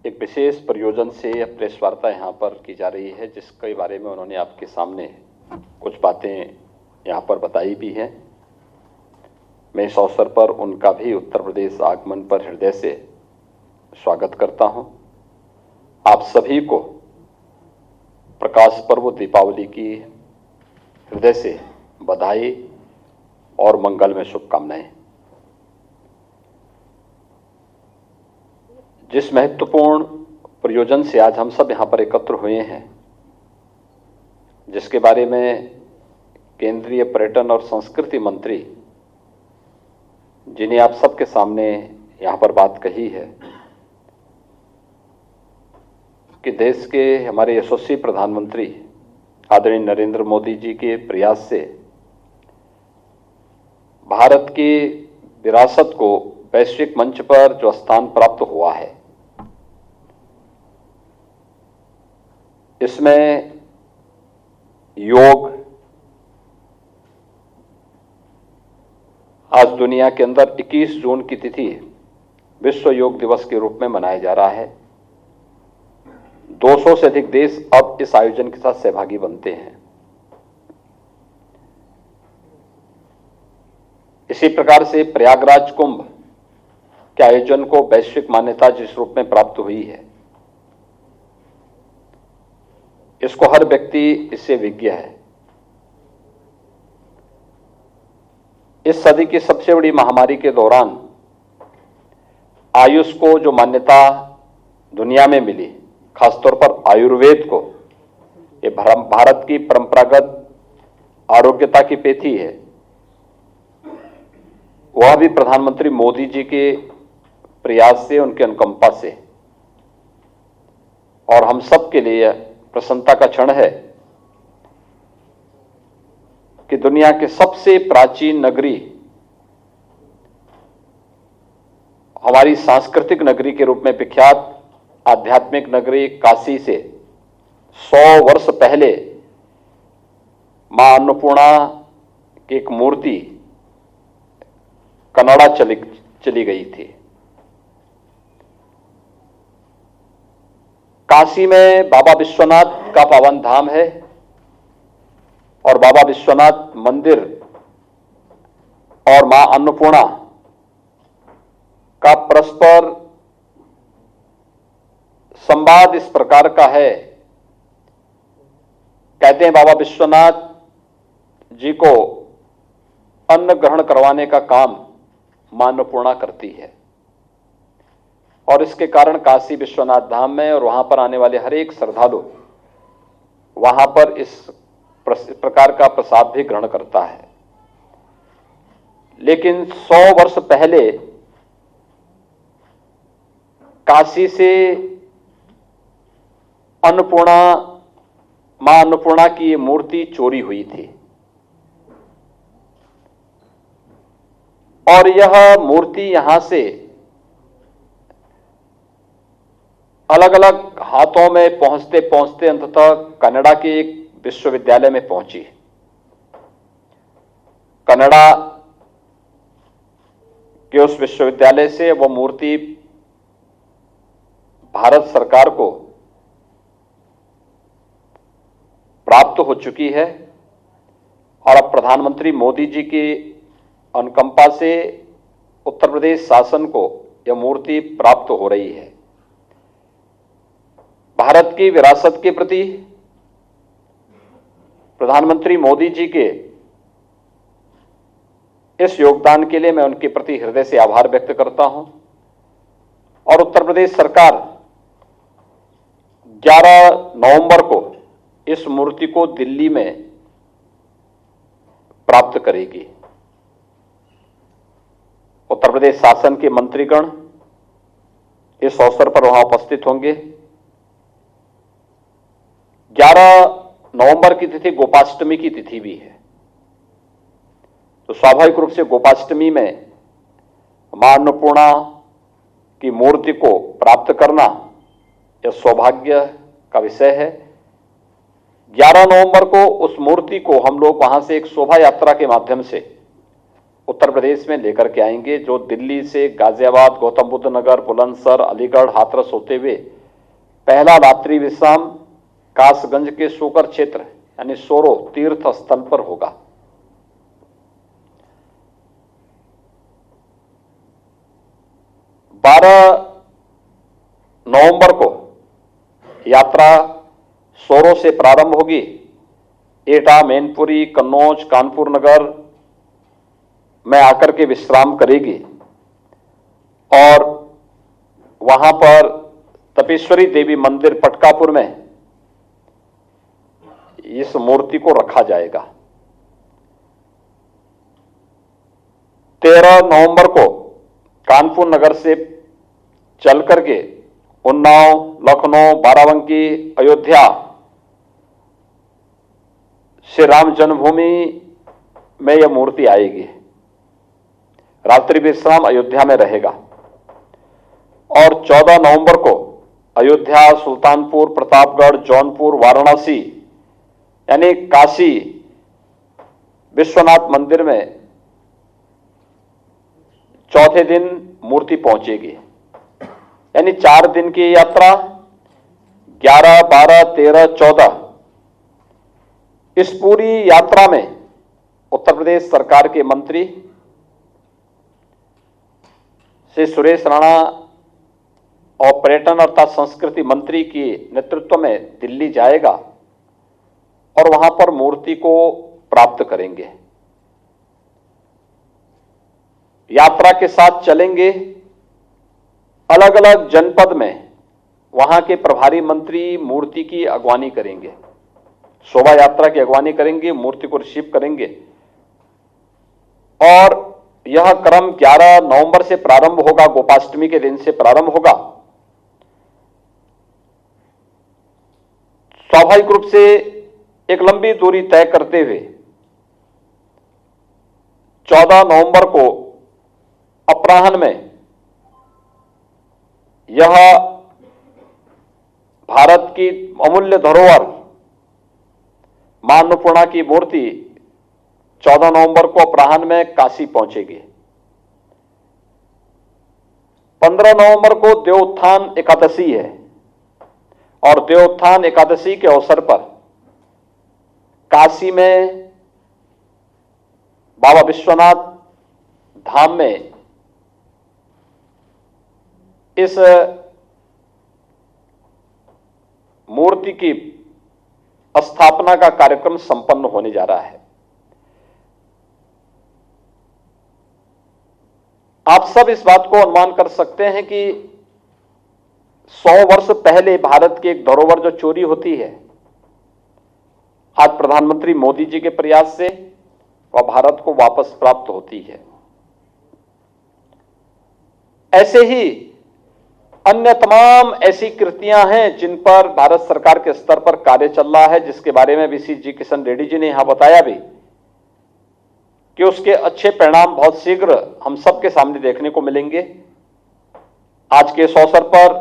एक विशेष प्रयोजन से यह प्रेस वार्ता यहाँ पर की जा रही है, जिसके बारे में उन्होंने आपके सामने कुछ बातें यहाँ पर बताई भी हैं। मैं इस अवसर पर उनका भी उत्तर प्रदेश आगमन पर हृदय से स्वागत करता हूँ। आप सभी को प्रकाश पर्व दीपावली की हृदय से बधाई और मंगलमय शुभकामनाएं। जिस महत्वपूर्ण प्रयोजन से आज हम सब यहाँ पर एकत्र हुए हैं, जिसके बारे में केंद्रीय पर्यटन और संस्कृति मंत्री जिन्हें आप सबके सामने यहाँ पर बात कही है कि देश के हमारे यशस्वी प्रधानमंत्री आदरणीय नरेंद्र मोदी जी के प्रयास से भारत की विरासत को वैश्विक मंच पर जो स्थान प्राप्त हुआ है, इसमें योग आज दुनिया के अंदर 21 जून की तिथि विश्व योग दिवस के रूप में मनाया जा रहा है। 200 से अधिक देश अब इस आयोजन के साथ सहभागी बनते हैं। इसी प्रकार से प्रयागराज कुंभ के आयोजन को वैश्विक मान्यता जिस रूप में प्राप्त हुई है, इसको हर व्यक्ति इससे विज्ञ है। इस सदी की सबसे बड़ी महामारी के दौरान आयुष को जो मान्यता दुनिया में मिली, खासतौर पर आयुर्वेद को, ये भारत की परंपरागत आरोग्यता की पेथी है, वह भी प्रधानमंत्री मोदी जी के प्रयास से, उनके अनुकंपा से। और हम सब के लिए प्रसन्नता का क्षण है कि दुनिया के सबसे प्राचीन नगरी, हमारी सांस्कृतिक नगरी के रूप में विख्यात आध्यात्मिक नगरी काशी से 100 वर्ष पहले मां अन्नपूर्णा की एक मूर्ति कनाडा चली गई थी। काशी में बाबा विश्वनाथ का पावन धाम है और बाबा विश्वनाथ मंदिर और मां अन्नपूर्णा का परस्पर संवाद इस प्रकार का है। कहते हैं बाबा विश्वनाथ जी को अन्न ग्रहण करवाने का काम मां अन्नपूर्णा करती है और इसके कारण काशी विश्वनाथ धाम में और वहां पर आने वाले हर एक श्रद्धालु वहां पर इस प्रकार का प्रसाद भी ग्रहण करता है। लेकिन 100 वर्ष पहले काशी से मां अन्नपूर्णा की ये मूर्ति चोरी हुई थी और यह मूर्ति यहां से अलग अलग हाथों में पहुंचते पहुंचते अंततः कनाडा के एक विश्वविद्यालय में पहुंची। कनाडा के उस विश्वविद्यालय से वह मूर्ति भारत सरकार को प्राप्त हो चुकी है और अब प्रधानमंत्री मोदी जी की अनुकंपा से उत्तर प्रदेश शासन को यह मूर्ति प्राप्त हो रही है। भारत की विरासत के प्रति प्रधानमंत्री मोदी जी के इस योगदान के लिए मैं उनके प्रति हृदय से आभार व्यक्त करता हूं और उत्तर प्रदेश सरकार 11 नवंबर को इस मूर्ति को दिल्ली में प्राप्त करेगी। उत्तर प्रदेश शासन के मंत्रीगण इस अवसर पर वहां उपस्थित होंगे। 11 नवंबर की तिथि गोपाष्टमी की तिथि भी है, तो स्वाभाविक रूप से गोपाष्टमी में मां अन्नपूर्णा की मूर्ति को प्राप्त करना यह सौभाग्य का विषय है। 11 नवंबर को उस मूर्ति को हम लोग वहां से एक शोभा यात्रा के माध्यम से उत्तर प्रदेश में लेकर के आएंगे, जो दिल्ली से गाजियाबाद, गौतम बुद्ध नगर, बुलंदशहर, अलीगढ़, हाथरस होते हुए पहला रात्रि विश्राम कासगंज के सोकर क्षेत्र यानी सोरो तीर्थ स्थल पर होगा। नवंबर को यात्रा सोरो से प्रारंभ होगी। एटा, मैनपुरी, कन्नौज, कानपुर नगर में आकर के विश्राम करेगी और वहां पर तपेश्वरी देवी मंदिर पटकापुर में इस मूर्ति को रखा जाएगा। 13 नवंबर को कानपुर नगर से चल करके उन्नाव, लखनऊ, बाराबंकी, अयोध्या श्री राम जन्मभूमि में यह मूर्ति आएगी। रात्रि विश्राम अयोध्या में रहेगा और 14 नवंबर को अयोध्या, सुल्तानपुर, प्रतापगढ़, जौनपुर, वाराणसी यानी काशी विश्वनाथ मंदिर में चौथे दिन मूर्ति पहुंचेगी। यानी 4 दिन की यात्रा 11, 12, 13, 14 इस पूरी यात्रा में उत्तर प्रदेश सरकार के मंत्री श्री सुरेश राणा और पर्यटन अर्थात संस्कृति मंत्री के नेतृत्व में दिल्ली जाएगा और वहां पर मूर्ति को प्राप्त करेंगे। यात्रा के साथ चलेंगे अलग अलग जनपद में, वहां के प्रभारी मंत्री मूर्ति की अगवानी करेंगे, शोभा यात्रा की अगवानी करेंगे, मूर्ति को रिसीव करेंगे और यह क्रम 11 नवंबर से प्रारंभ होगा, गोपाष्टमी के दिन से प्रारंभ होगा। स्वाभाविक रूप से एक लंबी दूरी तय करते हुए 14 नवंबर को अपराह्न में यह भारत की अमूल्य धरोहर मां अन्नपूर्णा की मूर्ति 14 नवंबर को अपराह्न में काशी पहुंचेगी। 15 नवंबर को देवोत्थान एकादशी है और देवोत्थान एकादशी के अवसर पर काशी में बाबा विश्वनाथ धाम में इस मूर्ति की स्थापना का कार्यक्रम संपन्न होने जा रहा है। आप सब इस बात को अनुमान कर सकते हैं कि 100 वर्ष पहले भारत की एक धरोहर जो चोरी होती है, आज प्रधानमंत्री मोदी जी के प्रयास से वह भारत को वापस प्राप्त होती है। ऐसे ही अन्य तमाम ऐसी कृतियां हैं जिन पर भारत सरकार के स्तर पर कार्य चल रहा है, जिसके बारे में वीसी जी किशन रेड्डी जी ने यहां बताया भी कि उसके अच्छे परिणाम बहुत शीघ्र हम सबके सामने देखने को मिलेंगे। आज के इस अवसर पर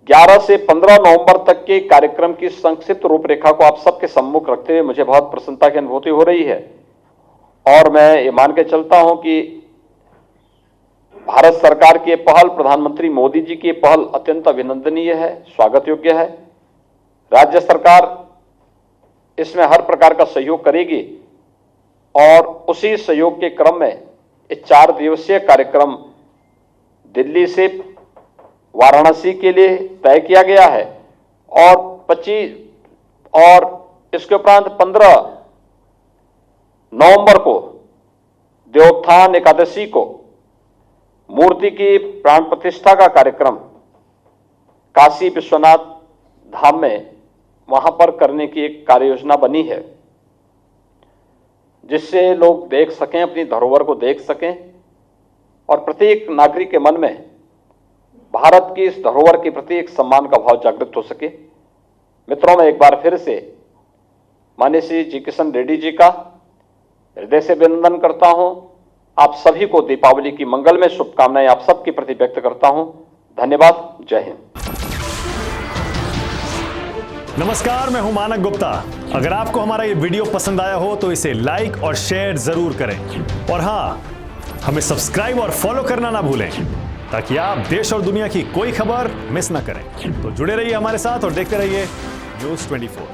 11 से 15 नवंबर तक के कार्यक्रम की संक्षिप्त रूपरेखा को आप सबके सम्मुख रखते हुए मुझे बहुत प्रसन्नता की अनुभूति हो रही है और मैं ये मान के चलता हूं कि भारत सरकार की पहल, प्रधानमंत्री मोदी जी की पहल अत्यंत अभिनंदनीय है, स्वागत योग्य है। राज्य सरकार इसमें हर प्रकार का सहयोग करेगी और उसी सहयोग के क्रम में एक 4 दिवसीय कार्यक्रम दिल्ली से वाराणसी के लिए तय किया गया है और 25 और इसके उपरांत 15 नवंबर को देवोत्थान एकादशी को मूर्ति की प्राण प्रतिष्ठा का कार्यक्रम काशी विश्वनाथ धाम में वहां पर करने की एक कार्य योजना बनी है, जिससे लोग देख सकें, अपनी धरोहर को देख सकें और प्रत्येक नागरिक के मन में भारत की इस धरोहर के प्रति एक सम्मान का भाव जागृत हो सके। मित्रों, मैं एक बार फिर से माननीय श्री जी किशन रेड्डी जी का हृदय से अभिनंदन करता हूं। आप सभी को दीपावली की मंगलमय शुभकामनाएं आप सबके प्रति व्यक्त करता हूं। धन्यवाद। जय हिंद। नमस्कार, मैं हूं मानक गुप्ता। अगर आपको हमारा ये वीडियो पसंद आया हो तो इसे लाइक और शेयर जरूर करें और हाँ, हमें सब्सक्राइब और फॉलो करना ना भूलें ताकि आप देश और दुनिया की कोई खबर मिस ना करें। तो जुड़े रहिए हमारे साथ और देखते रहिए न्यूज़ 24।